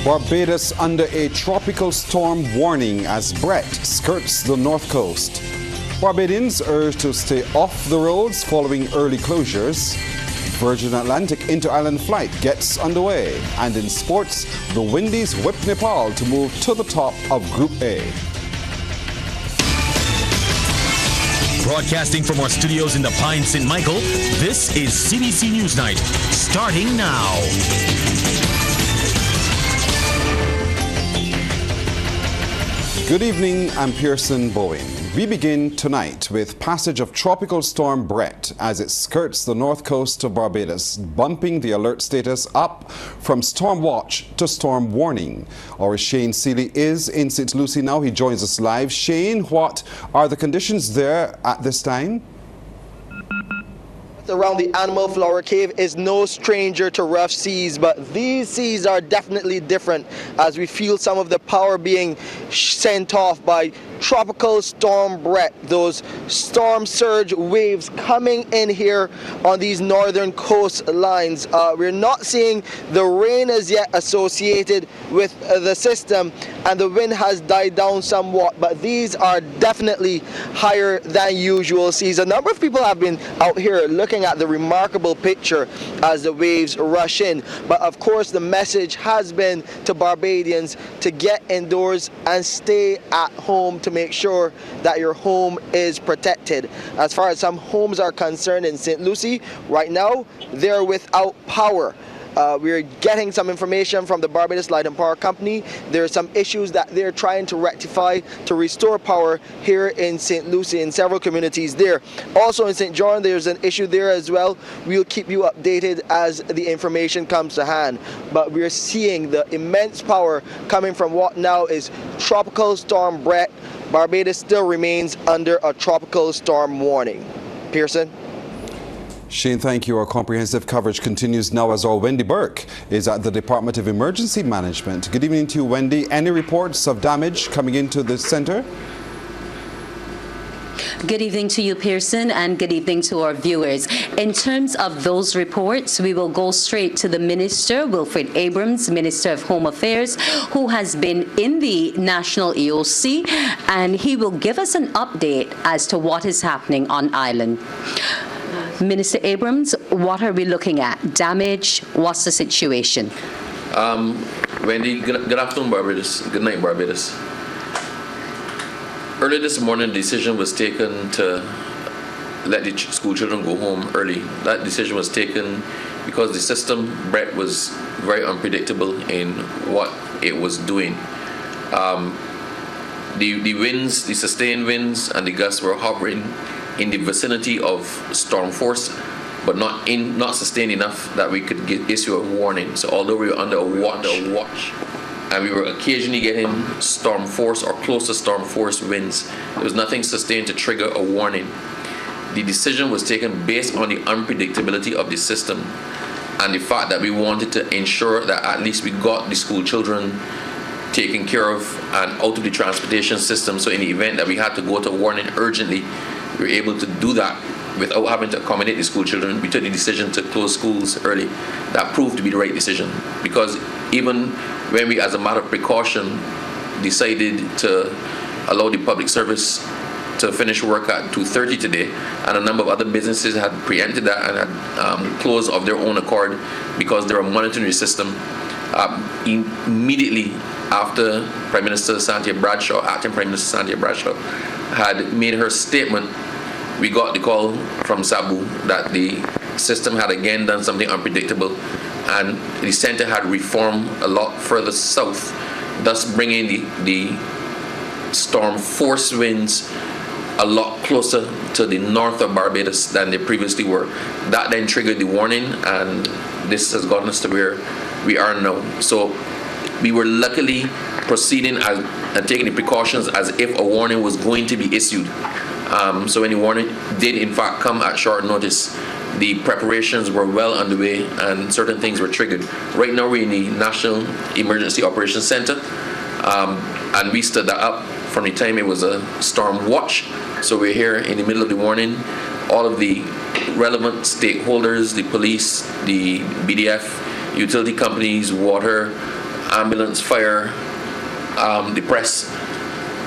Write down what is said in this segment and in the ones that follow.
Barbados under a tropical storm warning as Bret skirts the north coast. Barbadians urged to stay off the roads following early closures. Virgin Atlantic inter-island flight gets underway. And in sports, the Windies whip Nepal to move to the top of Group A. Broadcasting from our studios in the Pine St. Michael, this is CBC NewsNight, starting now. Good evening, I'm Pearson Bowen. We begin tonight with passage of tropical storm Bret as it skirts the north coast of Barbados, bumping the alert status up from storm watch to storm warning. Our Shane Seeley is in St. Lucie now. He joins us live. Shane, what are the conditions there at this time? Around the Animal Flower Cave is no stranger to rough seas, but these seas are definitely different as we feel some of the power being sent off by tropical storm Bret. Those storm surge waves coming in here on these northern coastlines. We're not seeing the rain as yet associated with the system, and the wind has died down somewhat, but these are definitely higher than usual seas. A number of people have been out here looking at the remarkable picture as the waves rush in, but of course the message has been to Barbadians to get indoors and stay at home to make sure that your home is protected. As far as some homes are concerned in St. Lucie, right now they're without power. We're getting some information from the Barbados Light and Power Company. There are some issues that they're trying to rectify to restore power here in St. Lucie in several communities there. Also in St. John, there's an issue there as well. We'll keep you updated as the information comes to hand. But we're seeing the immense power coming from what now is Tropical Storm Bret. Barbados still remains under a tropical storm warning. Pearson? Shane, thank you. Our comprehensive coverage continues now as our Wendy Burke is at the Department of Emergency Management. Good evening to you, Wendy. Any reports of damage coming into the center? Good evening to you, Pearson, and good evening to our viewers. In terms of those reports, we will go straight to the Minister, Wilfred Abrams, Minister of Home Affairs, who has been in the National EOC, and he will give us an update as to what is happening on island. Minister Abrams, what are we looking at? Damage? What's the situation? Wendy, good afternoon, Barbados. Good night, Barbados. Early this morning, the decision was taken to let the school children go home early. That decision was taken because the system, Bret, was very unpredictable in what it was doing. The winds, the sustained winds and the gusts were hovering in the vicinity of storm force, but not sustained enough that we could issue a warning. So although we were under a watch, and we were occasionally getting storm force or close to storm force winds, there was nothing sustained to trigger a warning. The decision was taken based on the unpredictability of the system and the fact that we wanted to ensure that at least we got the school children taken care of and out of the transportation system. So in the event that we had to go to warning urgently, we were able to do that without having to accommodate the school children. We took the decision to close schools early. That proved to be the right decision, because even when we, as a matter of precaution, decided to allow the public service to finish work at 2:30 today, and a number of other businesses had preempted that and had closed of their own accord because they were monitoring the system. Immediately after Prime Minister Santia Bradshaw, acting Prime Minister Santia Bradshaw, had made her statement, we got the call from Sabu that the system had again done something unpredictable, and the center had reformed a lot further south, thus bringing the storm force winds a lot closer to the north of Barbados than they previously were. That then triggered the warning, and this has gotten us to where we are now. So we were luckily proceeding and taking the precautions as if a warning was going to be issued. So when the warning did in fact come at short notice, the preparations were well underway and certain things were triggered. Right now we're in the National Emergency Operations Center, and we stood that up from the time it was a storm watch. So we're here in the middle of the warning. All of the relevant stakeholders, the police, the BDF, utility companies, water, ambulance, fire, the press,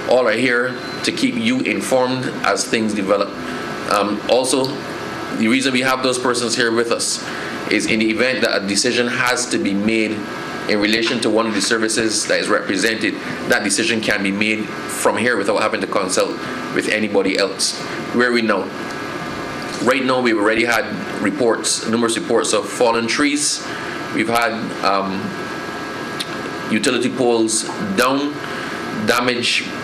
all are here to keep you informed as things develop. Also, the reason we have those persons here with us is in the event that a decision has to be made in relation to one of the services that is represented, that decision can be made from here without having to consult with anybody else. Where we know. Right now, we've already had reports, numerous reports of fallen trees. We've had utility poles down,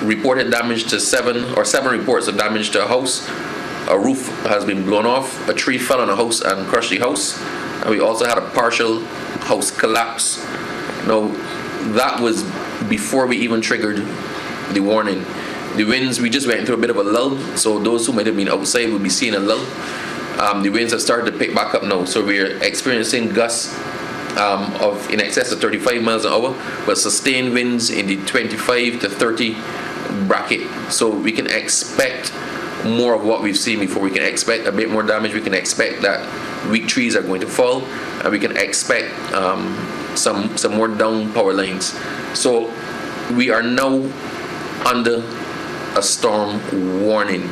reported damage to seven reports of damage to a house. A roof has been blown off, a tree fell on a house and crushed the house, and we also had a partial house collapse. Now, that was before we even triggered the warning. The winds, we just went into a bit of a lull, so those who might have been outside will be seeing a lull. The winds have started to pick back up now, so we're experiencing gusts of in excess of 35 miles an hour, but sustained winds in the 25 to 30 bracket. So we can expect more of what we've seen before. We can expect a bit more damage. We can expect that weak trees are going to fall, and we can expect some more down power lines. So we are now under a storm warning.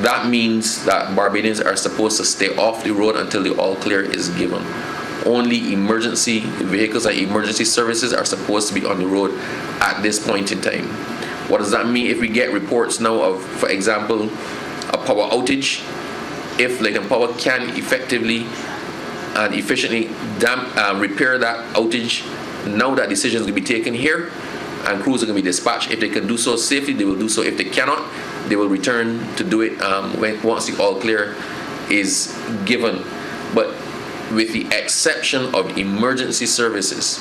That means that Barbadians are supposed to stay off the road until the all clear is given. Only emergency vehicles and emergency services are supposed to be on the road at this point in time. What does that mean if we get reports now of, for example, a power outage? If Light and Power can effectively and efficiently repair that outage, now that decisions will be taken here and crews are going to be dispatched. If they can do so safely, they will do so. If they cannot, they will return to do it once the all clear is given. But with the exception of emergency services,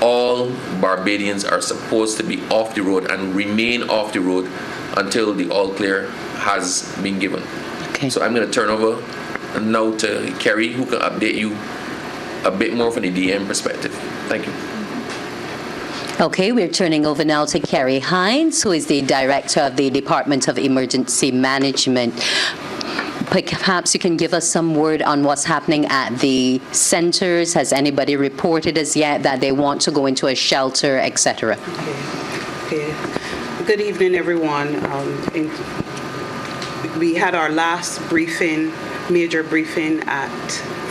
all Barbadians are supposed to be off the road and remain off the road until the all clear has been given. Okay. So I'm going to turn over now to Kerry, who can update you a bit more from the DM perspective. Thank you. Okay, we're turning over now to Kerry Hines, who is the Director of the Department of Emergency Management. Perhaps you can give us some word on what's happening at the centers. Has anybody reported as yet that they want to go into a shelter, etc.? Okay. Good evening, everyone. We had our last briefing, major briefing at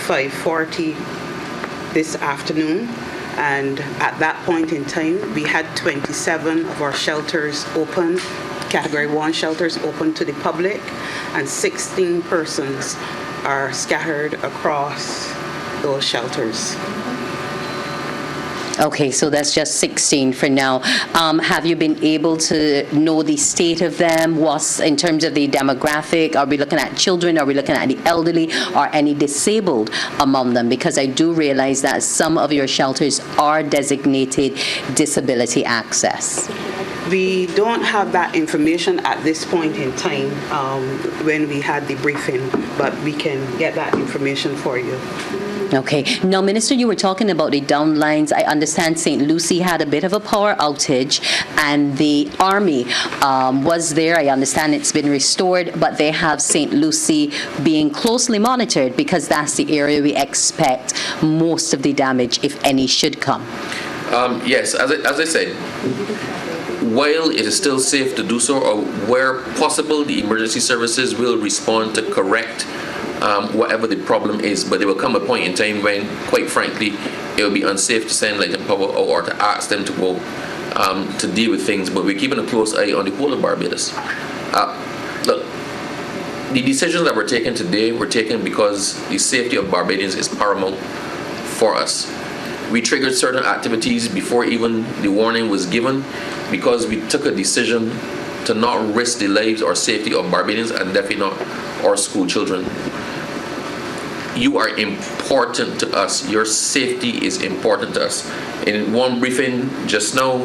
5:40 this afternoon. And at that point in time, we had 27 of our shelters open, Category 1 shelters open to the public, and 16 persons are scattered across those shelters. Okay, so that's just 16 for now. Have you been able to know the state of them? What's in terms of the demographic? Are we looking at children? Are we looking at the elderly? Or any disabled among them? Because I do realize that some of your shelters are designated disability access. We don't have that information at this point in time when we had the briefing, but we can get that information for you. Okay. Now, Minister, you were talking about the downlines. I understand St. Lucie had a bit of a power outage, and the Army was there. I understand it's been restored, but they have St. Lucie being closely monitored because that's the area we expect most of the damage, if any, should come. Yes, as I said, while it is still safe to do so, or where possible, the emergency services will respond to correct whatever the problem is, but there will come a point in time when, quite frankly, it will be unsafe to send Light and Power or to ask them to go to deal with things. But we're keeping a close eye on the whole of Barbados. Look, the decisions that were taken today were taken because the safety of Barbadians is paramount for us. We triggered certain activities before even the warning was given because we took a decision to not risk the lives or safety of Barbadians and definitely not our school children. You are important to us. Your safety is important to us. In one briefing just now,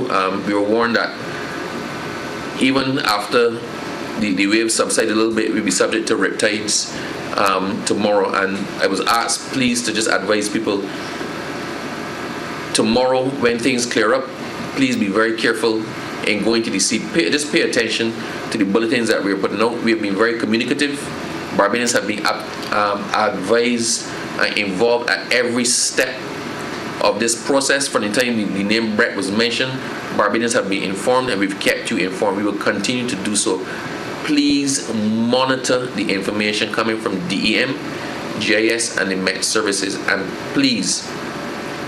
we were warned that even after the waves subside a little bit, we'll be subject to riptides tomorrow. And I was asked, please, to just advise people, tomorrow when things clear up, please be very careful in going to the sea. Just pay attention to the bulletins that we're putting out. We have been very communicative. Barbadians have been advised and involved at every step of this process. From the time the name Bret was mentioned, Barbadians have been informed, and we've kept you informed. We will continue to do so. Please monitor the information coming from DEM, GIS, and the Met services, and please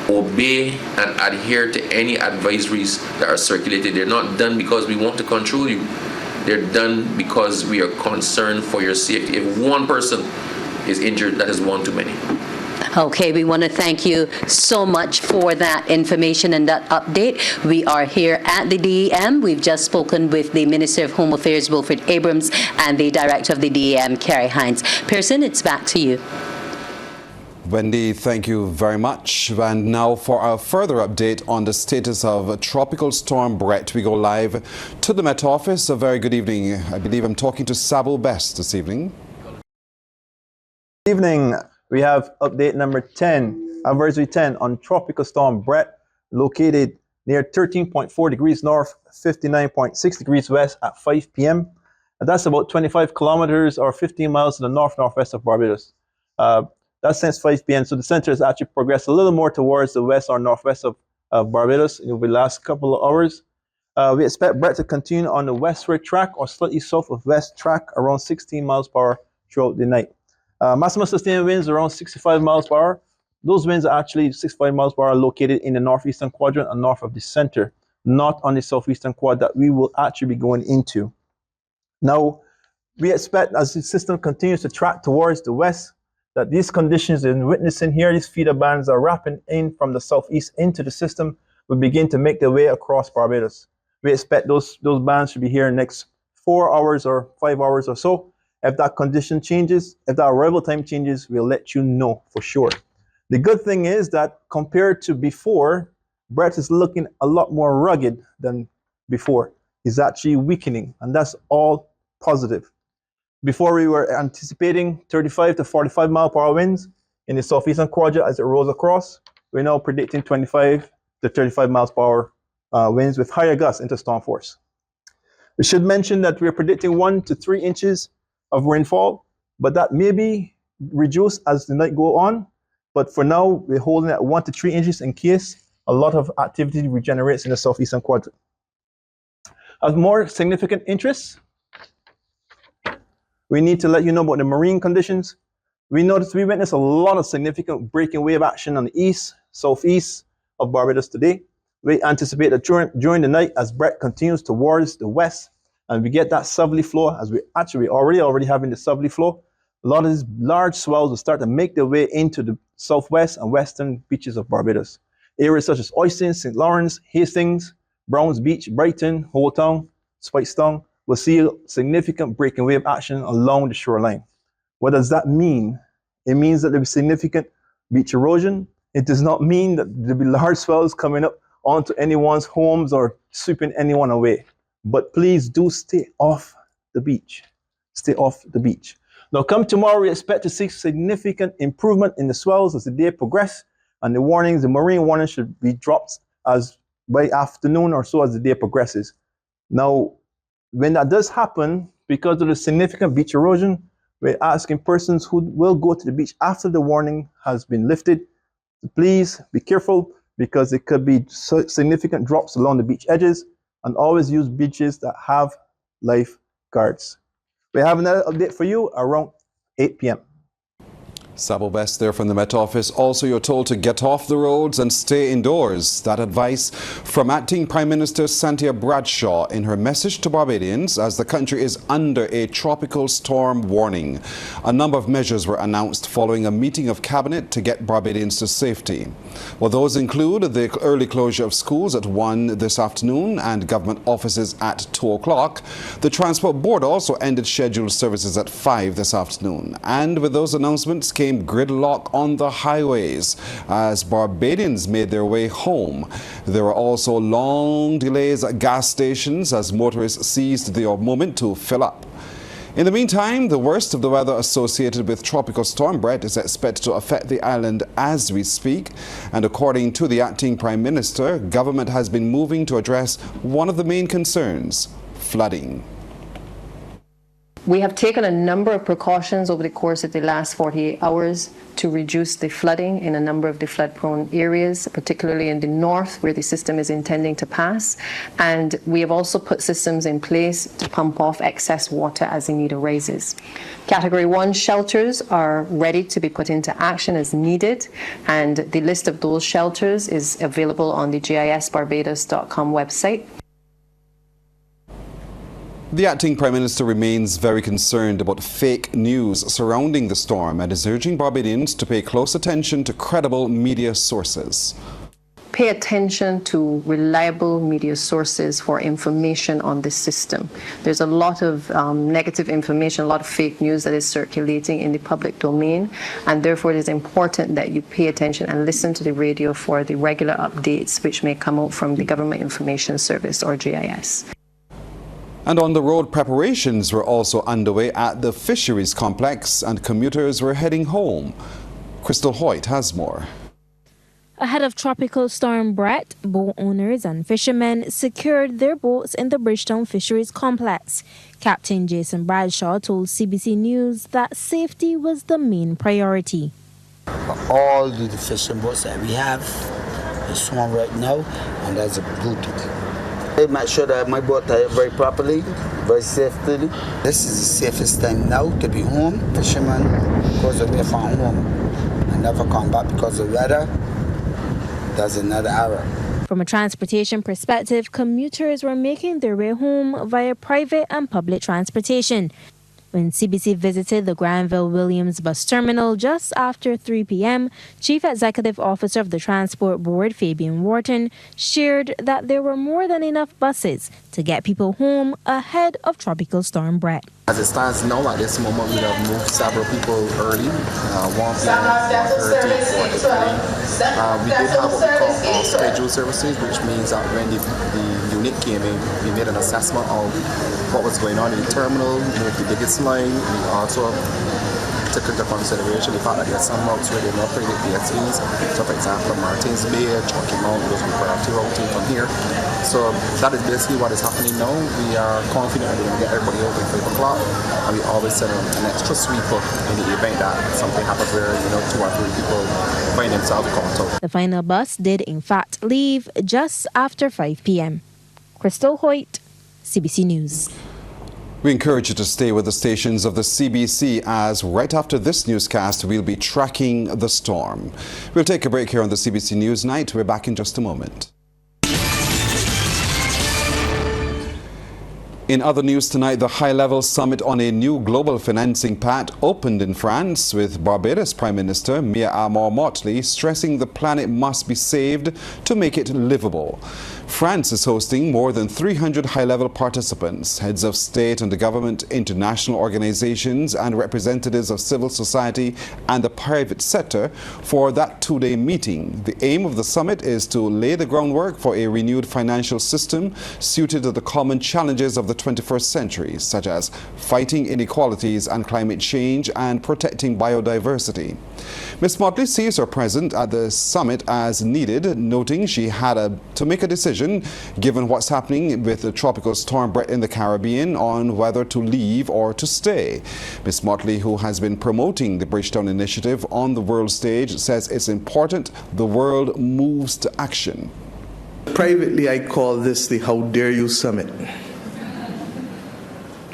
obey and adhere to any advisories that are circulated. They're not done because we want to control you. They're done because we are concerned for your safety. If one person is injured, that is one too many. Okay, we want to thank you so much for that information and that update. We are here at the DEM. We've just spoken with the Minister of Home Affairs, Wilfred Abrams, and the Director of the DEM, Carrie Hines. Pearson, it's back to you. Wendy, thank you very much. And now for our further update on the status of Tropical Storm Bret, we go live to the Met Office. A very good evening. I believe I'm talking to Sabo Best this evening. Good evening. We have update number 10, advisory 10 on Tropical Storm Bret, located near 13.4 degrees north, 59.6 degrees west at 5 p.m. And that's about 25 kilometers or 15 miles to the northwest of Barbados. That's since 5 p.m. So the center has actually progressed a little more towards the west or northwest of Barbados in the last couple of hours. We expect Bret to continue on the westward track or slightly south of west track around 16 miles per hour throughout the night. Maximum sustained winds around 65 miles per hour. Those winds are actually 65 miles per hour located in the northeastern quadrant and north of the center, not on the southeastern quad that we will actually be going into. Now, we expect as the system continues to track towards the west, that these conditions we're witnessing here, these feeder bands are wrapping in from the southeast into the system, will begin to make their way across Barbados. We expect those bands to be here in the next 4 hours or 5 hours or so. If that condition changes, if that arrival time changes, we'll let you know for sure. The good thing is that compared to before, Bret is looking a lot more rugged than before. He's actually weakening, and that's all positive. Before we were anticipating 35 to 45 mile per hour winds in the southeastern quadrant as it rolls across. We're now predicting 25 to 35 miles per hour winds with higher gusts into storm force. We should mention that we're predicting 1 to 3 inches of rainfall, but that may be reduced as the night go on. But for now, we're holding at 1 to 3 inches in case a lot of activity regenerates in the southeastern quadrant. Of more significant interest, we need to let you know about the marine conditions. We witnessed a lot of significant breaking wave action on the east, southeast of Barbados today. We anticipate that during the night, as Bret continues towards the west, and we get that southerly flow, as we actually already having the southerly flow, a lot of these large swells will start to make their way into the southwest and western beaches of Barbados. Areas such as Oyston, St. Lawrence, Hastings, Browns Beach, Brighton, Old Town, Spikestown will see significant breaking wave action along the shoreline. What does that mean? It means that there will be significant beach erosion. It does not mean that there will be large swells coming up onto anyone's homes or sweeping anyone away. But please do stay off the beach. Stay off the beach. Now, come tomorrow, we expect to see significant improvement in the swells as the day progresses, and the marine warning should be dropped as by afternoon or so as the day progresses. Now, when that does happen, because of the significant beach erosion, we're asking persons who will go to the beach after the warning has been lifted to please be careful, because there could be significant drops along the beach edges, and always use beaches that have lifeguards. We have another update for you around 8 p.m. Sabo Best there from the Met Office. Also, you're told to get off the roads and stay indoors. That advice from Acting Prime Minister Santia Bradshaw in her message to Barbadians as the country is under a tropical storm warning. A number of measures were announced following a meeting of Cabinet to get Barbadians to safety. Well, those include the early closure of schools at 1 this afternoon and government offices at 2 o'clock. The Transport Board also ended scheduled services at 5 this afternoon. And with those announcements came gridlock on the highways as Barbadians made their way home. There were also long delays at gas stations as motorists seized the moment to fill up. In the meantime, the worst of the weather associated with Tropical Storm Bret is expected to affect the island as we speak. And according to the Acting Prime Minister, government has been moving to address one of the main concerns: flooding. We have taken a number of precautions over the course of the last 48 hours to reduce the flooding in a number of the flood-prone areas, particularly in the north where the system is intending to pass. And we have also put systems in place to pump off excess water as the need arises. Category 1 shelters are ready to be put into action as needed, and the list of those shelters is available on the gisbarbados.com website. The acting Prime Minister remains very concerned about fake news surrounding the storm and is urging Barbadians to pay close attention to credible media sources. Pay attention to reliable media sources for information on this system. There's a lot of negative information, a lot of fake news that is circulating in the public domain, and therefore it is important that you pay attention and listen to the radio for the regular updates which may come out from the Government Information Service, or GIS. And on the road, preparations were also underway at the fisheries complex and commuters were heading home. Crystal Hoyt has more. Ahead of Tropical Storm Bret, boat owners and fishermen secured their boats in the Bridgetown Fisheries Complex. Captain Jason Bradshaw told CBC News that safety was the main priority. All the fishing boats that we have is swum right now, and that's a good thing. I make sure that my boat is very properly, very safely. This is the safest time now to be home. Fishermen goes away from home and never come back because of the weather. That's another error. From a transportation perspective, commuters were making their way home via private and public transportation. When CBC visited the Granville-Williams bus terminal just after 3 p.m., Chief Executive Officer of the Transport Board, Fabian Wharton, shared that there were more than enough buses to get people home ahead of Tropical Storm Bret. As it stands now, at this moment, we have moved several people early, 1 p.m., 1:30, 4:30. We did have what we call scheduled services, which means that when the unit came in, we made an assessment of what was going on in the terminal, moved the biggest line. We also took into consideration the fact that there are some routes where they're not operated PSVs. So, for example, Martins Bay, Chalky Mount, those we priority routing from here. So that is basically what is happening now. We are confident that we're going to get everybody out by 5 o'clock, and we always send an extra sweeper in the event that something happens where 2 or 3 people find themselves caught out. The final bus did in fact leave just after 5 p.m. Crystal Hoyt, CBC News. We encourage you to stay with the stations of the CBC as right after this newscast we'll be tracking the storm. We'll take a break here on the CBC NewsNight. We're back in just a moment. In other news tonight, the high-level summit on a new global financing pact opened in France with Barbados Prime Minister Mia Motley stressing the planet must be saved to make it livable. France is hosting more than 300 high-level participants, heads of state and the government, international organizations and representatives of civil society and the private sector for that 2-day meeting. The aim of the summit is to lay the groundwork for a renewed financial system suited to the common challenges of the 21st century, such as fighting inequalities and climate change and protecting biodiversity. Ms. Motley sees her present at the summit as needed, noting she had to make a decision given what's happening with the tropical storm Bret in the Caribbean on whether to leave or to stay. Ms. Motley, who has been promoting the Bridgetown initiative on the world stage, says it's important the world moves to action. Privately, I call this the How Dare You Summit.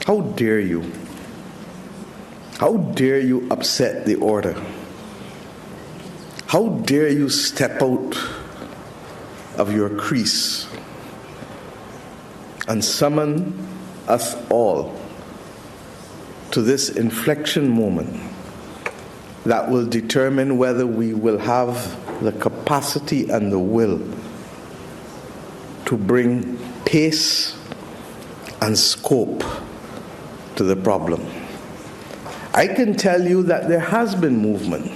How dare you? How dare you upset the order? How dare you step out of your crease and summon us all to this inflection moment that will determine whether we will have the capacity and the will to bring pace and scope to the problem. I can tell you that there has been movement.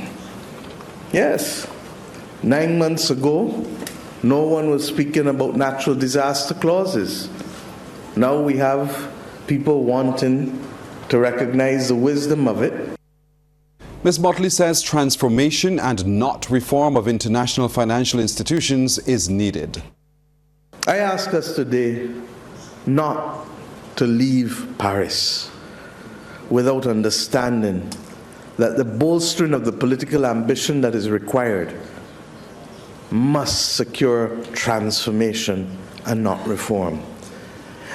Yes, 9 months ago, no one was speaking about natural disaster clauses. Now we have people wanting to recognize the wisdom of it. Ms. Motley says transformation and not reform of international financial institutions is needed. I ask us today not to leave Paris, without understanding that the bolstering of the political ambition that is required must secure transformation and not reform.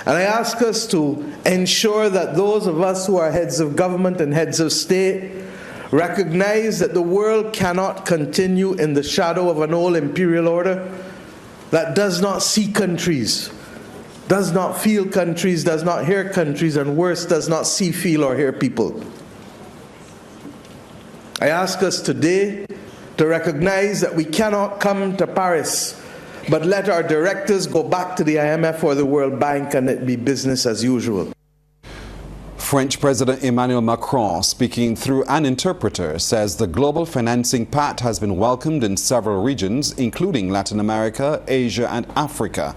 And I ask us to ensure that those of us who are heads of government and heads of state recognize that the world cannot continue in the shadow of an old imperial order that does not see countries, does not feel countries, does not hear countries, and worse, does not see, feel, or hear people. I ask us today to recognize that we cannot come to Paris but let our directors go back to the IMF or the World Bank and it be business as usual. French President Emmanuel Macron, speaking through an interpreter, says the global financing pact has been welcomed in several regions, including Latin America, Asia and Africa.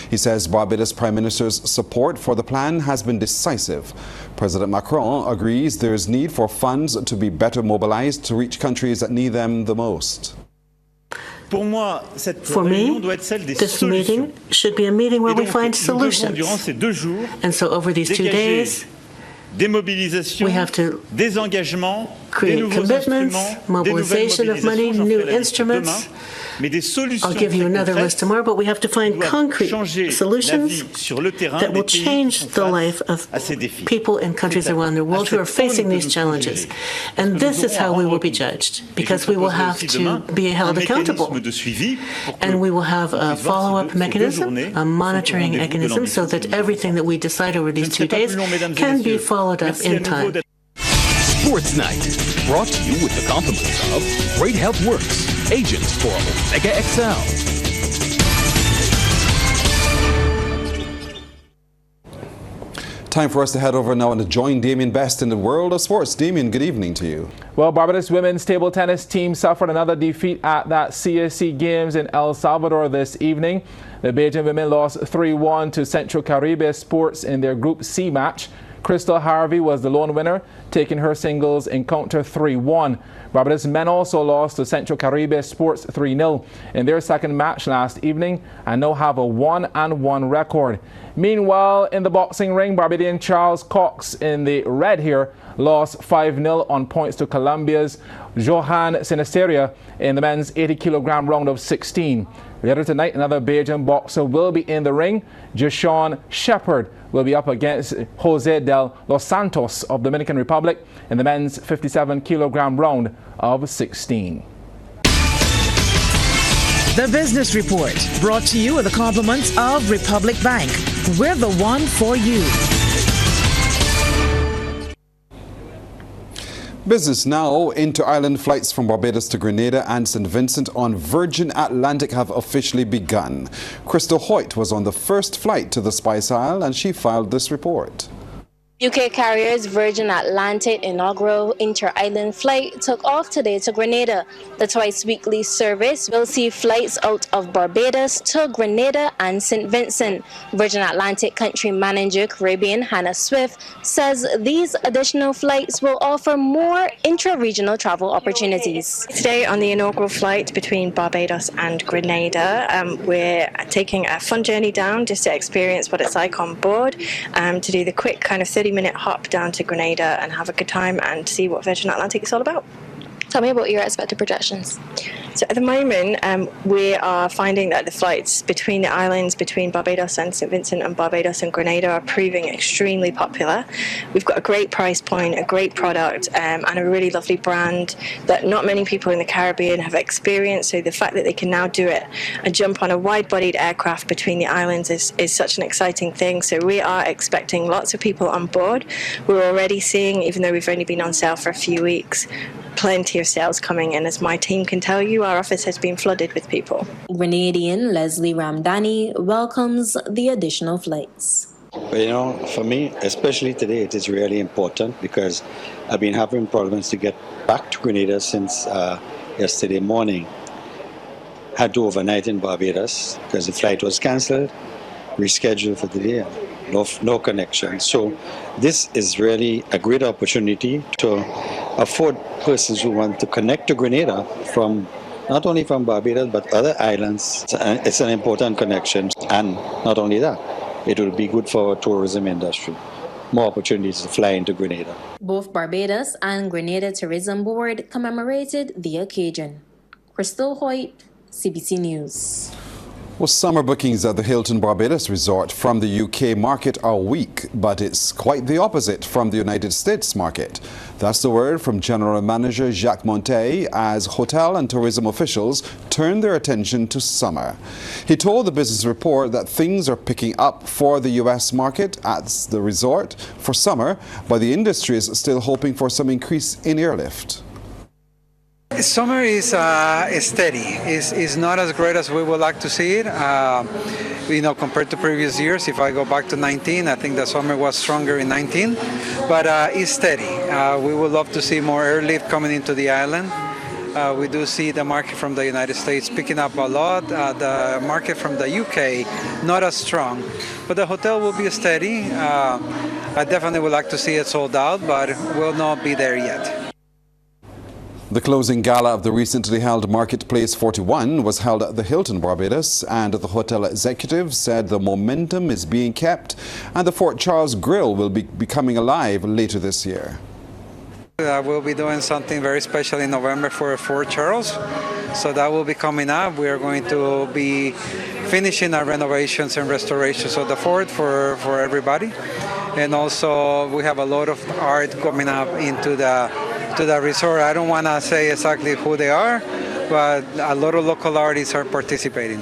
He says Barbados Prime Minister's support for the plan has been decisive. President Macron agrees there is need for funds to be better mobilized to reach countries that need them the most. For me, this meeting should be a meeting where we find solutions. And so over these 2 days, we have to create commitments, mobilization of money, new instruments. I'll give you another list tomorrow, but we have to find concrete solutions that will change the life of people in countries around the world who are facing these challenges. And this is how we will be judged, because we will have to be held accountable. And we will have a follow-up mechanism, a monitoring mechanism, so that everything that we decide over these 2 days can be followed up in time. Sports Night, brought to you with the compliments of Great Health Works, agents for Omega XL. Time for us to head over now and join Damien Best in the world of sports. Damien, good evening to you. Well, Barbados women's table tennis team suffered another defeat at that CSC Games in El Salvador this evening. The Bajan women lost 3-1 to Central Caribe Sports in their Group C match. Crystal Harvey was the lone winner, taking her singles encounter 3-1. Barbados men also lost to Central Caribe Sports 3-0 in their second match last evening and now have a 1-1 record. Meanwhile, in the boxing ring, Barbadian Charles Cox in the red here lost 5-0 on points to Colombia's Johan Sinisteria in the men's 80-kilogram round of 16. Later tonight, another Bajan boxer will be in the ring. Jashawn Shepard will be up against Jose del Los Santos of Dominican Republic in the men's 57-kilogram round of 16. The Business Report, brought to you with the compliments of Republic Bank. We're the one for you. Business now. Inter-island flights from Barbados to Grenada and St. Vincent on Virgin Atlantic have officially begun. Crystal Hoyt was on the first flight to the Spice Isle and she filed this report. UK carriers Virgin Atlantic inaugural inter-island flight took off today to Grenada. The twice-weekly service will see flights out of Barbados to Grenada and St. Vincent. Virgin Atlantic country manager Caribbean Hannah Swift says these additional flights will offer more intra-regional travel opportunities. Today on the inaugural flight between Barbados and Grenada, we're taking a fun journey down just to experience what it's like on board, to do the quick kind of 30-minute hop down to Grenada and have a good time and see what Virgin Atlantic is all about. Tell me about your expected projections. So at the moment, we are finding that the flights between the islands, between Barbados and St. Vincent and Barbados and Grenada are proving extremely popular. We've got a great price point, a great product, and a really lovely brand that not many people in the Caribbean have experienced. So the fact that they can now do it and jump on a wide-bodied aircraft between the islands is such an exciting thing. So we are expecting lots of people on board. We're already seeing, even though we've only been on sale for a few weeks, plenty of sales coming in. As my team can tell you, our office has been flooded with people. Grenadian Leslie Ramdani welcomes the additional flights. You know, for me, especially today, it is really important because I've been having problems to get back to Grenada since yesterday morning. Had to overnight in Barbados because the flight was cancelled, rescheduled for today. No connection. So this is really a great opportunity to afford persons who want to connect to Grenada from not only from Barbados but other islands. It's an important connection, and not only that, it will be good for our tourism industry. more opportunities to fly into Grenada. Both Barbados and Grenada Tourism Board commemorated the occasion. Crystal Hoyt, CBC News. Well, summer bookings at the Hilton Barbados Resort from the UK market are weak, but it's quite the opposite from the United States market. That's the word from General Manager Jacques Montet as hotel and tourism officials turn their attention to summer. He told the Business Report that things are picking up for the US market at the resort for summer, but the industry is still hoping for some increase in airlift. Summer is steady. It's not as great as we would like to see it. Compared to previous years, if I go back to 19, I think the summer was stronger in 19, but it's steady. We would love to see more airlift coming into the island. We do see the market from the United States picking up a lot. The market from the UK, not as strong, but the hotel will be steady. I definitely would like to see it sold out, but we'll not be there yet. The closing gala of the recently held Marketplace 41 was held at the Hilton Barbados, and the hotel executive said the momentum is being kept and the Fort Charles Grill will be coming alive later this year. We'll be doing something very special in November for Fort Charles, so that will be coming up. We are going to be finishing our renovations and restorations of the fort for everybody, and also we have a lot of art coming up into the resort. I don't want to say exactly who they are, but a lot of local artists are participating.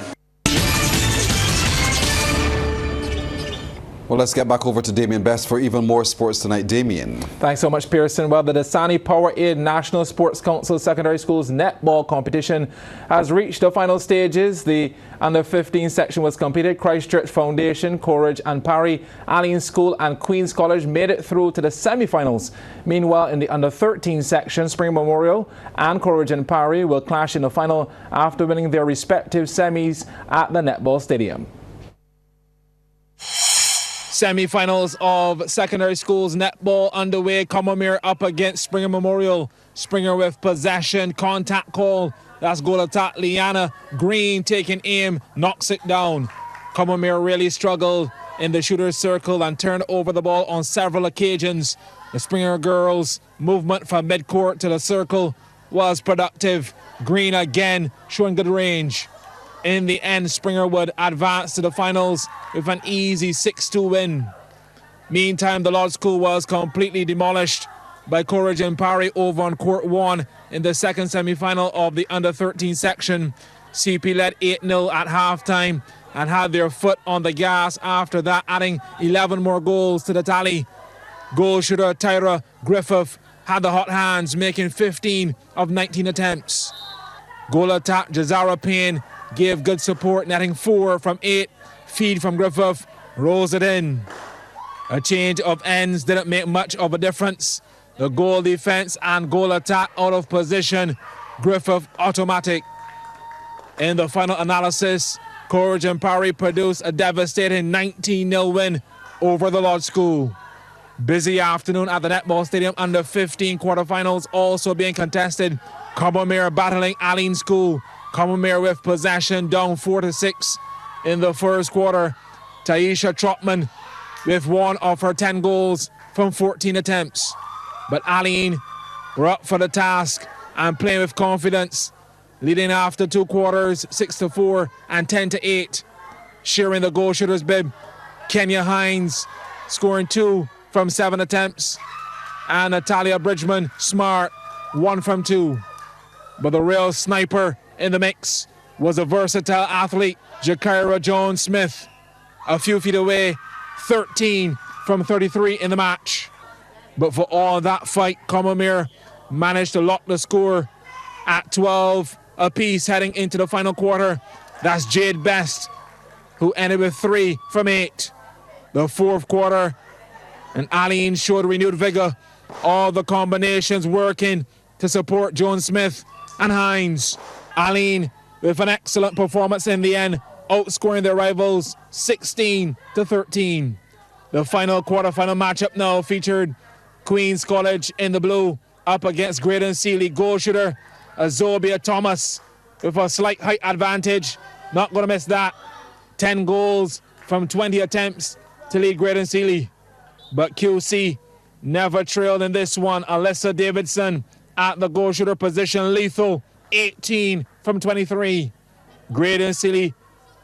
Well, let's get back over to Damien Best for even more sports tonight. Damien. Thanks so much, Pearson. Well, the Dasani Powerade National Sports Council Secondary Schools netball competition has reached the final stages. The under-15 section was completed. Christchurch Foundation, Coleridge and Parry, Allen School and Queen's College made it through to the semi-finals. Meanwhile, in the under-13 section, Spring Memorial and Coleridge and Parry will clash in the final after winning their respective semis at the netball stadium. Semi-finals of secondary schools netball underway. Combermere up against Springer Memorial. Springer with possession, contact call. That's goal attack. Liana Green taking aim, knocks it down. Combermere really struggled in the shooter's circle and turned over the ball on several occasions. The Springer girls' movement from midcourt to the circle was productive. Green again showing good range. In the end, Springer would advance to the finals with an easy 6-2 win. Meantime, the Lord School was completely demolished by Coleridge and Parry over on court 1 in the second semi-final of the under-13 section. CP led 8-0 at halftime and had their foot on the gas after that, adding 11 more goals to the tally. Goal shooter Tyra Griffith had the hot hands, making 15 of 19 attempts. Goal attack Jazara Payne gave good support, netting 4 from 8. Feed from Griffith rolls it in. A change of ends didn't make much of a difference. The goal defense and goal attack out of position. Griffith automatic. In the final analysis, Coleridge and Parry produced a devastating 19-0 win over the Lord School. Busy afternoon at the netball stadium. Under 15 quarterfinals also being contested. Combermere battling Allen School. Combermere with possession, down 4-6 in the first quarter. Taisha Trotman with 1 of her 10 goals from 14 attempts. But Allen were up for the task and playing with confidence, leading after 2 quarters, 6-4 and 10-8. Sharing the goal shooter's bib, Kenya Hines scoring 2 from 7 attempts, and Natalia Bridgman smart, 1 from 2. But the real sniper in the mix was a versatile athlete, Jakira Jones-Smith. A few feet away, 13 from 33 in the match. But for all that fight, Combermere managed to lock the score at 12 apiece heading into the final quarter. That's Jade Best, who ended with 3 from 8. The fourth quarter, and Allen showed renewed vigor. All the combinations working to support Jones-Smith and Hines. Allen with an excellent performance in the end, outscoring their rivals 16-13. The final quarterfinal matchup now featured Queen's College in the blue up against Graydon Sealy. Goal shooter Azobia Thomas with a slight height advantage. Not going to miss that. 10 goals from 20 attempts to lead Graydon Sealy. but QC never trailed in this one. Alyssa Davidson at the goal shooter position, lethal, 18 from 23. Graydon Sealy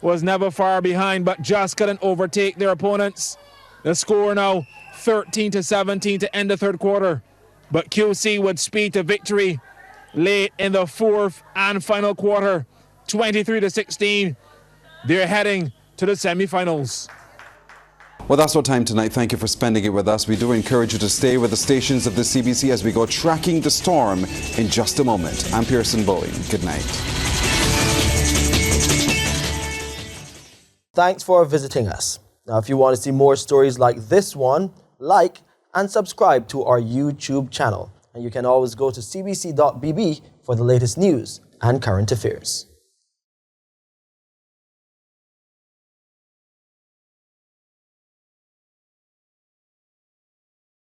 was never far behind, but just couldn't overtake their opponents. The score now 13-17 to end the third quarter, but QC would speed to victory late in the fourth and final quarter, 23-16. They're heading to the semifinals. Well, that's our time tonight. Thank you for spending it with us. We do encourage you to stay with the stations of the CBC as we go tracking the storm in just a moment. I'm Pearson Bowen. Good night. Thanks for visiting us. Now, if you want to see more stories like this one, like and subscribe to our YouTube channel. And you can always go to cbc.bb for the latest news and current affairs.